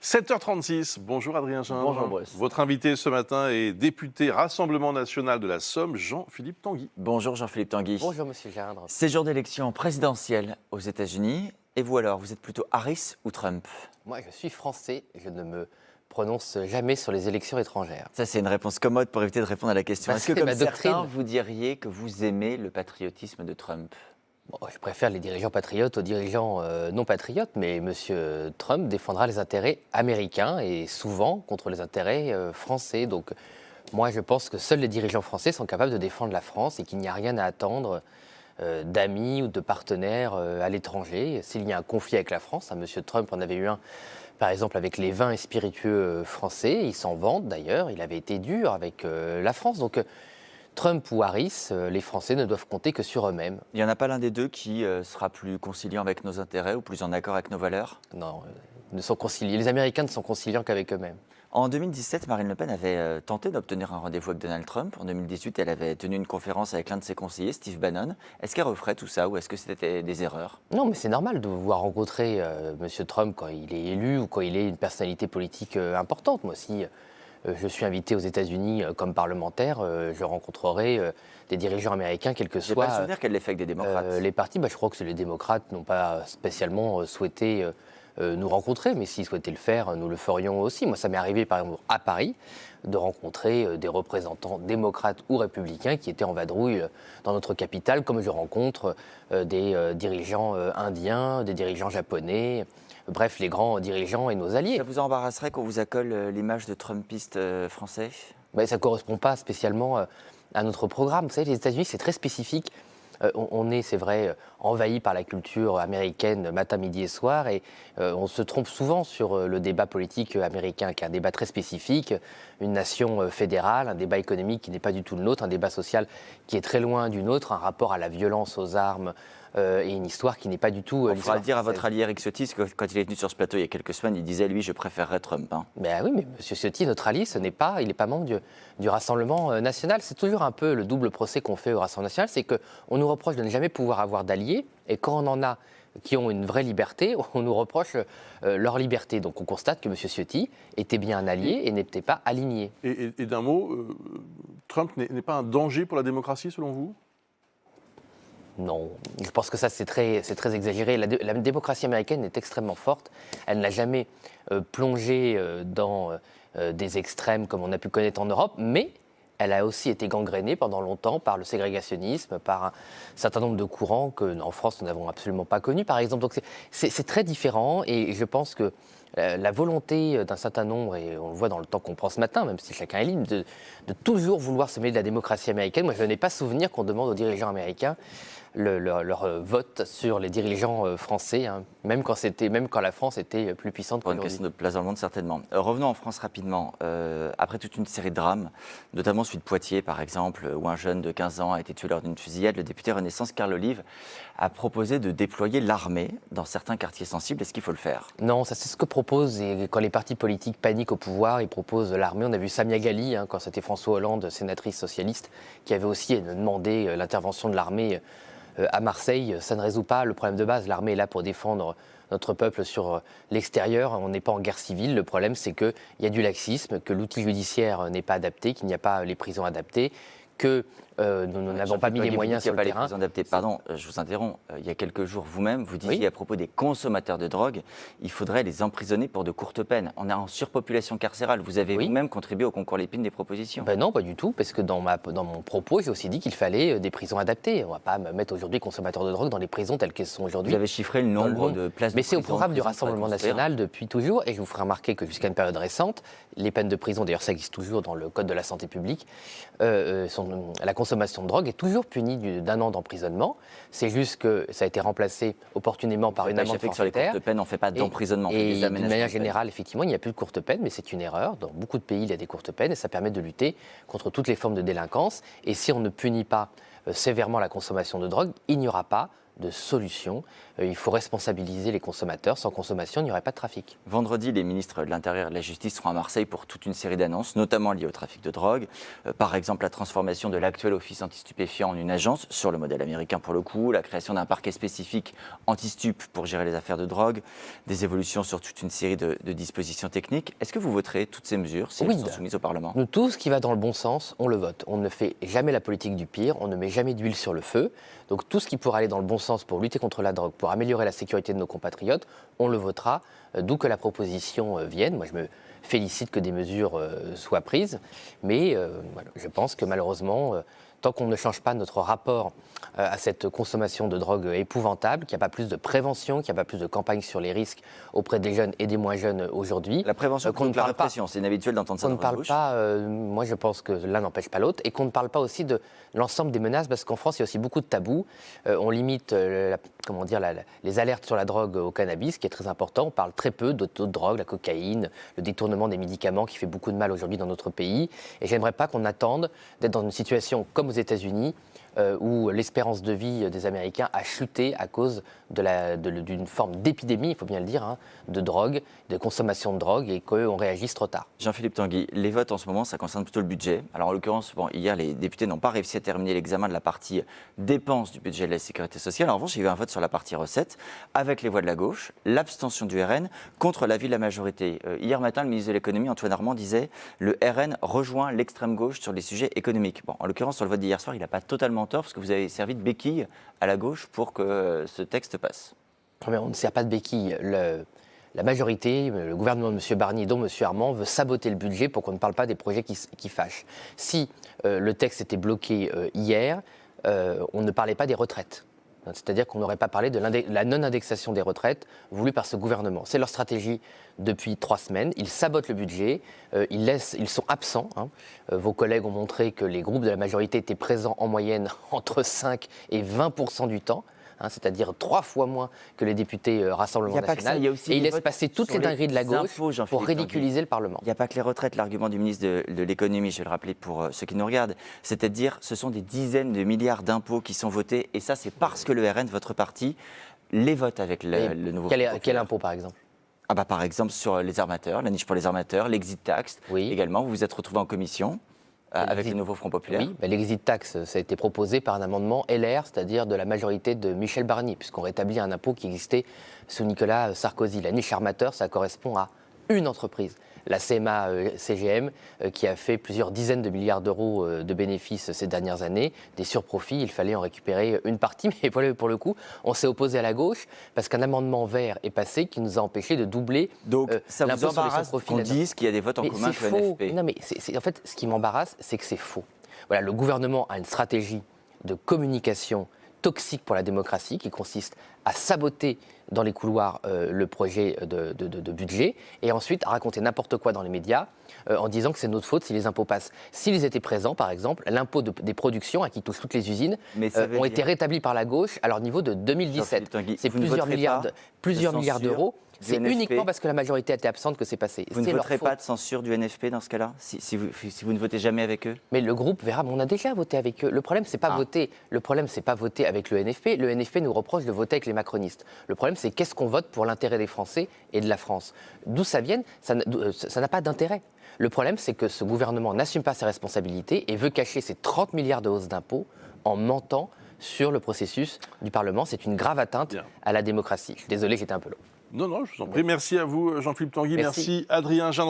7h36, bonjour Adrien Gindre. Bonjour Bruce. Votre invité ce matin est député Rassemblement National de la Somme, Jean-Philippe Tanguy. Bonjour Jean-Philippe Tanguy. Bonjour Monsieur Gindre. C'est jour d'élection présidentielle aux États-Unis. Et vous alors, vous êtes plutôt Harris ou Trump? Moi je suis français, je ne me prononce jamais sur les élections étrangères. Ça c'est une réponse commode pour éviter de répondre à la question. Bah, Est-ce que c'est comme ma doctrine. certains, vous diriez que vous aimez le patriotisme de Trump? Bon, je préfère les dirigeants patriotes aux dirigeants non patriotes, mais Monsieur Trump défendra les intérêts américains et souvent contre les intérêts français. Donc moi je pense que seuls les dirigeants français sont capables de défendre la France et qu'il n'y a rien à attendre d'amis ou de partenaires à l'étranger. S'il y a un conflit avec la France, Monsieur Trump en avait eu un par exemple avec les vins et spiritueux français, il s'en vante d'ailleurs, il avait été dur avec la France. Donc Trump ou Harris, les Français ne doivent compter que sur eux-mêmes. Il n'y en a pas l'un des deux qui sera plus conciliant avec nos intérêts ou plus en accord avec nos valeurs? Non, les Américains ne sont conciliants qu'avec eux-mêmes. En 2017, Marine Le Pen avait tenté d'obtenir un rendez-vous avec Donald Trump. En 2018, elle avait tenu une conférence avec l'un de ses conseillers, Steve Bannon. Est-ce qu'elle referait tout ça ou est-ce que c'était des erreurs? Non, mais c'est normal de voir rencontrer M. Trump quand il est élu ou quand il est une personnalité politique importante. Moi aussi, je suis invité aux États-Unis comme parlementaire, je rencontrerai des dirigeants américains, quels que J'ai pas le soient souvenir qu'elle l'ait fait avec des démocrates. les partis. Je crois que les démocrates n'ont pas spécialement souhaité nous rencontrer, mais s'ils souhaitaient le faire, nous le ferions aussi. Moi, ça m'est arrivé, par exemple, à Paris, de rencontrer des représentants démocrates ou républicains qui étaient en vadrouille dans notre capitale, comme je rencontre des dirigeants indiens, des dirigeants japonais, bref, les grands dirigeants et nos alliés. Ça vous embarrasserait qu'on vous accole l'image de Trumpiste français? Ça ne correspond pas spécialement à notre programme. Vous savez, les États-Unis, c'est très spécifique. On est, c'est vrai, envahi par la culture américaine matin, midi et soir, et on se trompe souvent sur le débat politique américain, qui est un débat très spécifique, une nation fédérale, un débat économique qui n'est pas du tout le nôtre, un débat social qui est très loin du nôtre, un rapport à la violence, aux armes, et une histoire qui n'est pas du tout Il faudra le dire à votre allié Eric Ciotti, que quand il est venu sur ce plateau il y a quelques semaines, il disait, lui, je préférerais Trump. Oui, mais M. Ciotti, notre allié, il n'est pas membre du Rassemblement national. C'est toujours un peu le double procès qu'on fait au Rassemblement national, c'est qu'on nous reproche de ne jamais pouvoir avoir d'alliés, et quand on en a qui ont une vraie liberté, on nous reproche leur liberté. Donc on constate que M. Ciotti était bien un allié et n'était pas aligné. Et d'un mot, Trump n'est pas un danger pour la démocratie selon vous? Non, je pense que ça c'est très exagéré. La démocratie américaine est extrêmement forte. Elle n'a jamais plongé dans des extrêmes comme on a pu connaître en Europe, mais elle a aussi été gangrénée pendant longtemps par le ségrégationnisme, par un certain nombre de courants qu'en France nous n'avons absolument pas connus, par exemple. Donc c'est très différent, et je pense que la volonté d'un certain nombre, et on le voit dans le temps qu'on prend ce matin, même si chacun est libre, de toujours vouloir se mêler de la démocratie américaine. Moi, je n'ai pas souvenir qu'on demande aux dirigeants américains leur vote sur les dirigeants français, même quand la France était plus puissante Pour une qu'aujourd'hui. question de place dans le monde, certainement. Revenons en France rapidement. Après toute une série de drames, notamment celui de Poitiers, par exemple, où un jeune de 15 ans a été tué lors d'une fusillade, le député Renaissance Carl Olive a proposé de déployer l'armée dans certains quartiers sensibles. Est-ce qu'il faut le faire? Non, ça c'est ce que proposent, et quand les partis politiques paniquent au pouvoir, ils proposent l'armée. On a vu Samia Ghali, quand c'était François Hollande, sénatrice socialiste, qui avait aussi demandé l'intervention de l'armée à Marseille. Ça ne résout pas le problème de base. L'armée est là pour défendre notre peuple sur l'extérieur. On n'est pas en guerre civile. Le problème, c'est qu'il y a du laxisme, que l'outil judiciaire n'est pas adapté, qu'il n'y a pas les prisons adaptées, que nous n'avons pas mis les moyens sur le terrain. Pardon, je vous interromps. Il y a quelques jours, vous-même, vous disiez à propos des consommateurs de drogue, il faudrait les emprisonner pour de courtes peines. On est en surpopulation carcérale. Vous avez vous-même contribué au concours Lépine des propositions. Non, pas du tout, parce que dans mon propos, j'ai aussi dit qu'il fallait des prisons adaptées. On ne va pas mettre aujourd'hui consommateurs de drogue dans les prisons telles qu'elles sont aujourd'hui. Vous avez chiffré le nombre de places de prison. Mais c'est au programme du Rassemblement national depuis toujours, et je vous ferai remarquer que jusqu'à une période récente, les peines de prison, d'ailleurs ça existe toujours dans le Code de la santé publique, la consommation de drogue est toujours punie d'un an d'emprisonnement. C'est juste que ça a été remplacé opportunément par une amende forfaitaire. Sur les courtes peines, on ne fait pas d'emprisonnement. Et d'une manière générale, effectivement, il n'y a plus de courtes peines, mais c'est une erreur. Dans beaucoup de pays, il y a des courtes peines, et ça permet de lutter contre toutes les formes de délinquance. Et si on ne punit pas sévèrement la consommation de drogue, il n'y aura pas de solution. Il faut responsabiliser les consommateurs. Sans consommation, il n'y aurait pas de trafic. Vendredi, les ministres de l'Intérieur et de la Justice seront à Marseille pour toute une série d'annonces, notamment liées au trafic de drogue. Par exemple, la transformation de l'actuel office anti-stupéfiants en une agence, sur le modèle américain pour le coup, la création d'un parquet spécifique anti-stup pour gérer les affaires de drogue, des évolutions sur toute une série de dispositions techniques. Est-ce que vous voterez toutes ces mesures si elles sont soumises au Parlement ? Nous, tout ce qui va dans le bon sens, on le vote. On ne fait jamais la politique du pire, on ne met jamais d'huile sur le feu. Donc tout ce qui pourra aller dans le bon sens pour lutter contre la drogue, pour améliorer la sécurité de nos compatriotes, on le votera, d'où que la proposition vienne. Moi, je me félicite que des mesures soient prises, mais voilà, je pense que malheureusement, tant qu'on ne change pas notre rapport à cette consommation de drogue épouvantable, qu'il n'y a pas plus de prévention, qu'il n'y a pas plus de campagne sur les risques auprès des jeunes et des moins jeunes aujourd'hui. La prévention contre la répression, c'est inhabituel d'entendre ça Qu'on dans ne votre parle bouche. pas, moi je pense que l'un n'empêche pas l'autre, et qu'on ne parle pas aussi de l'ensemble des menaces, parce qu'en France il y a aussi beaucoup de tabous. On limite les alertes sur la drogue au cannabis, qui est très important. On parle très peu d'autres drogues, la cocaïne, le détournement des médicaments qui fait beaucoup de mal aujourd'hui dans notre pays. Et j'aimerais pas qu'on attende d'être dans une situation comme aux États-Unis, où l'espérance de vie des Américains a chuté à cause d'une forme d'épidémie, il faut bien le dire, hein, de drogue, de consommation de drogue, et qu'on réagisse trop tard. Jean-Philippe Tanguy, les votes en ce moment, ça concerne plutôt le budget. Alors en l'occurrence, hier, les députés n'ont pas réussi à terminer l'examen de la partie dépenses du budget de la sécurité sociale. En revanche, il y a eu un vote sur la partie recettes, avec les voix de la gauche, l'abstention du RN contre l'avis de la majorité. Hier matin, le ministre de l'économie, Antoine Armand, disait « le RN rejoint l'extrême gauche sur les sujets économiques ». Bon, en l'occurrence, sur le vote d'hier soir, il n'a pas totalement tort, parce que vous avez servi de béquille à la gauche pour que ce texte passe. Mais on ne sert pas de béquille. La majorité, le gouvernement de M. Barnier, dont M. Armand, veut saboter le budget pour qu'on ne parle pas des projets qui fâchent. Si le texte était bloqué hier, on ne parlait pas des retraites. C'est-à-dire qu'on n'aurait pas parlé de la non-indexation des retraites voulue par ce gouvernement. C'est leur stratégie depuis 3 semaines. Ils sabotent le budget, ils sont absents. Hein. Vos collègues ont montré que les groupes de la majorité étaient présents en moyenne entre 5 et 20% du temps. C'est-à-dire 3 fois moins que les députés Rassemblement National. Et ils laissent passer toutes les dingueries de la gauche pour ridiculiser le Parlement. Il n'y a pas que les retraites. L'argument du ministre de l'économie, je vais le rappeler pour ceux qui nous regardent, c'est-à-dire ce sont des dizaines de milliards d'impôts qui sont votés. Et ça, c'est parce que le RN, votre parti, les vote avec le nouveau... Quel impôt, par exemple ? Par exemple, sur les armateurs, la niche pour les armateurs, l'exit tax. Oui. Également, vous vous êtes retrouvé en commission avec le nouveau Front Populaire. Oui, l'exit tax, ça a été proposé par un amendement LR, c'est-à-dire de la majorité de Michel Barnier, puisqu'on rétablit un impôt qui existait sous Nicolas Sarkozy. La niche armateur, ça correspond à une entreprise. La CMA-CGM, qui a fait plusieurs dizaines de milliards d'euros de bénéfices ces dernières années, des surprofits, il fallait en récupérer une partie, mais pour le coup, on s'est opposé à la gauche parce qu'un amendement vert est passé qui nous a empêché de doubler Donc, ça vous embarrasse qu'on dise qu'il y a des votes en commun avec le NFP. Non, mais en fait, ce qui m'embarrasse, c'est que c'est faux. Voilà, le gouvernement a une stratégie de communication toxique pour la démocratie qui consiste à saboter dans les couloirs le projet de budget et ensuite à raconter n'importe quoi dans les médias en disant que c'est notre faute si les impôts passent. S'ils étaient présents, par exemple, l'impôt des productions qui touche toutes les usines ont été rétablis par la gauche à leur niveau de 2017. C'est plusieurs milliards d'euros. C'est uniquement parce que la majorité était absente que c'est passé. Vous ne voterez pas de censure du NFP dans ce cas-là, si vous ne votez jamais avec eux? Mais le groupe verra, on a déjà voté avec eux. Le problème, c'est pas voter. Le problème, c'est pas voter avec le NFP. Le NFP nous reproche de voter avec les macronistes. Le problème, c'est qu'est-ce qu'on vote pour l'intérêt des Français et de la France. D'où ça vient, ça n'a pas d'intérêt. Le problème, c'est que ce gouvernement n'assume pas ses responsabilités et veut cacher ses 30 milliards de hausse d'impôts en mentant sur le processus du Parlement. C'est une grave atteinte à la démocratie. Je suis désolé, j'étais un peu long. Non, je vous en prie. Merci à vous, Jean-Philippe Tanguy. Merci Adrien Jeanne.